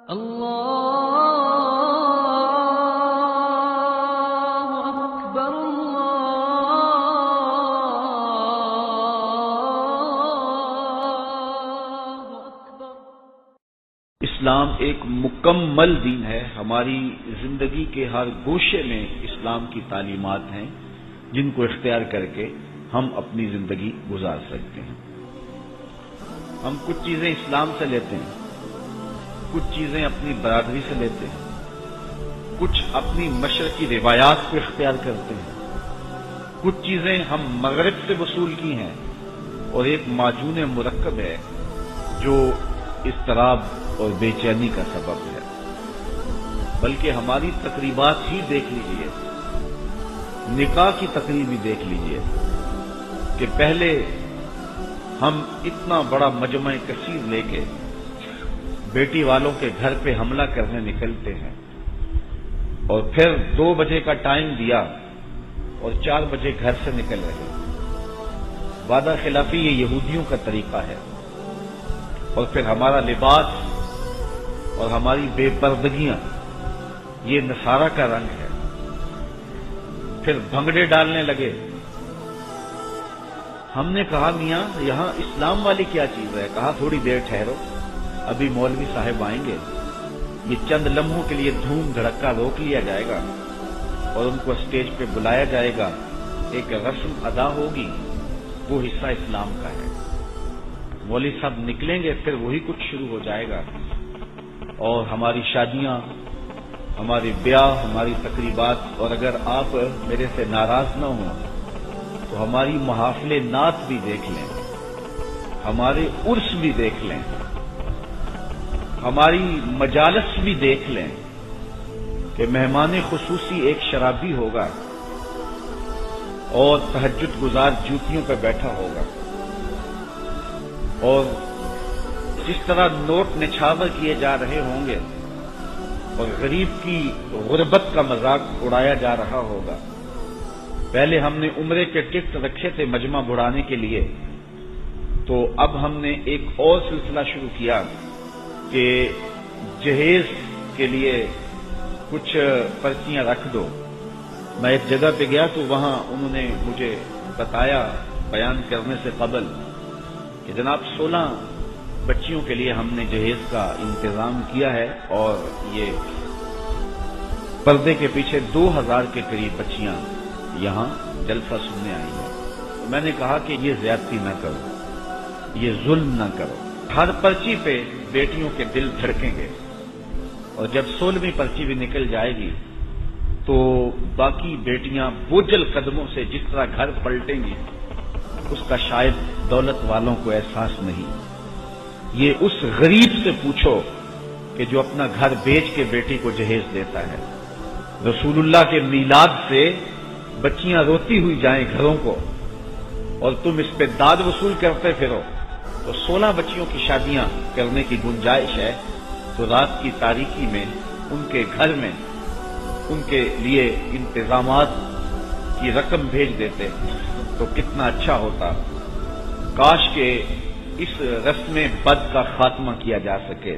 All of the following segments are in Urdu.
اللہ اکبر اللہ اکبر۔ اسلام ایک مکمل دین ہے۔ ہماری زندگی کے ہر گوشے میں اسلام کی تعلیمات ہیں جن کو اختیار کر کے ہم اپنی زندگی گزار سکتے ہیں۔ ہم کچھ چیزیں اسلام سے لیتے ہیں، کچھ چیزیں اپنی برادری سے لیتے ہیں، کچھ اپنی مشرقی روایات کو اختیار کرتے ہیں، کچھ چیزیں ہم مغرب سے وصول کی ہیں، اور ایک معجون مرکب ہے جو اضطراب اور بے چینی کا سبب ہے۔ بلکہ ہماری تقریبات ہی دیکھ لیجئے، نکاح کی تقریب ہی دیکھ لیجئے کہ پہلے ہم اتنا بڑا مجمع کثیر لے کے بیٹی والوں کے گھر پہ حملہ کرنے نکلتے ہیں، اور پھر 2 بجے کا ٹائم دیا اور 4 بجے گھر سے نکل رہے۔ وعدہ خلافی یہ یہودیوں کا طریقہ ہے، اور پھر ہمارا لباس اور ہماری بے پردگیاں یہ نصارہ کا رنگ ہے۔ پھر بھنگڑے ڈالنے لگے۔ ہم نے کہا میاں یہاں اسلام والی کیا چیز ہے؟ کہا تھوڑی دیر ٹھہرو، ابھی مولوی صاحب آئیں گے، یہ چند لمحوں کے لیے دھوم دھڑکا روک لیا جائے گا اور ان کو اسٹیج پہ بلایا جائے گا، ایک رسم ادا ہوگی، وہ حصہ اسلام کا ہے۔ مولوی صاحب نکلیں گے، پھر وہی کچھ شروع ہو جائے گا، اور ہماری شادیاں، ہمارے بیاہ، ہماری تقریبات، اور اگر آپ میرے سے ناراض نہ ہوں تو ہماری محافل نعت بھی دیکھ لیں، ہمارے عرس بھی دیکھ لیں، ہماری مجالس بھی دیکھ لیں کہ مہمان خصوصی ایک شرابی ہوگا اور تہجد گزار جوتیوں پہ بیٹھا ہوگا، اور جس طرح نوٹ نچھاور کیے جا رہے ہوں گے اور غریب کی غربت کا مذاق اڑایا جا رہا ہوگا۔ پہلے ہم نے عمرے کے ٹکٹ رکھے تھے مجمع بڑھانے کے لیے، تو اب ہم نے ایک اور سلسلہ شروع کیا کہ جہیز کے لیے کچھ پرچیاں رکھ دو۔ میں ایک جگہ پہ گیا تو وہاں انہوں نے مجھے بتایا بیان کرنے سے قبل کہ جناب 16 بچیوں کے لیے ہم نے جہیز کا انتظام کیا ہے، اور یہ پردے کے پیچھے 2000 کے قریب بچیاں یہاں جلسہ سننے آئی ہیں۔ میں نے کہا کہ یہ زیادتی نہ کرو، یہ ظلم نہ کرو۔ ہر پرچی پہ بیٹیوں کے دل دھڑکیں گے، اور جب 16ویں پرچی بھی نکل جائے گی تو باقی بیٹیاں بوجھل قدموں سے جس طرح گھر پلٹیں گی اس کا شاید دولت والوں کو احساس نہیں۔ یہ اس غریب سے پوچھو کہ جو اپنا گھر بیچ کے بیٹی کو جہیز دیتا ہے۔ رسول اللہ کے میلاد سے بچیاں روتی ہوئی جائیں گھروں کو، اور تم اس پہ داد وصول کرتے پھرو، تو 16 بچیوں کی شادیاں کرنے کی گنجائش ہے، تو رات کی تاریکی میں ان کے گھر میں ان کے لیے انتظامات کی رقم بھیج دیتے تو کتنا اچھا ہوتا۔ کاش کہ اس رسم بد کا خاتمہ کیا جا سکے۔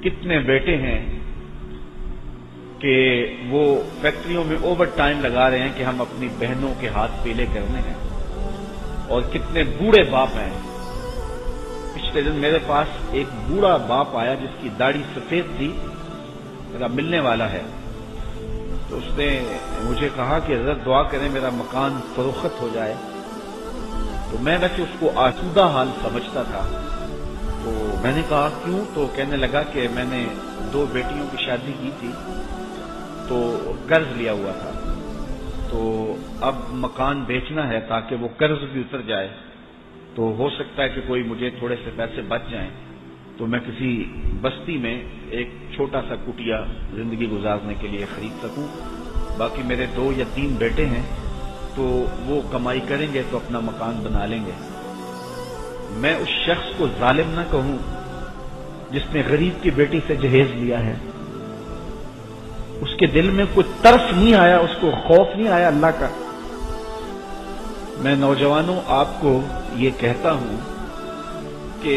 کتنے بیٹے ہیں کہ وہ فیکٹریوں میں اوور ٹائم لگا رہے ہیں کہ ہم اپنی بہنوں کے ہاتھ پیلے کرنے ہیں، اور کتنے بوڑھے باپ ہیں۔ پچھلے دن میرے پاس ایک بوڑھا باپ آیا جس کی داڑھی سفید تھی، میرا ملنے والا ہے، تو اس نے مجھے کہا کہ حضرت دعا کریں میرا مکان فروخت ہو جائے۔ تو میں ویسے اس کو آسودہ حال سمجھتا تھا، تو میں نے کہا کیوں؟ تو کہنے لگا کہ میں نے 2 بیٹیوں کی شادی کی تھی تو قرض لیا ہوا تھا، تو اب مکان بیچنا ہے تاکہ وہ قرض بھی اتر جائے، تو ہو سکتا ہے کہ کوئی مجھے تھوڑے سے پیسے بچ جائیں تو میں کسی بستی میں ایک چھوٹا سا کٹیا زندگی گزارنے کے لیے خرید سکوں۔ باقی میرے 2 یا 3 بیٹے ہیں تو وہ کمائی کریں گے تو اپنا مکان بنا لیں گے۔ میں اس شخص کو ظالم نہ کہوں جس نے غریب کی بیٹی سے جہیز لیا ہے۔ اس کے دل میں کوئی ترس نہیں آیا، اس کو خوف نہیں آیا اللہ کا۔ میں نوجوانوں آپ کو یہ کہتا ہوں کہ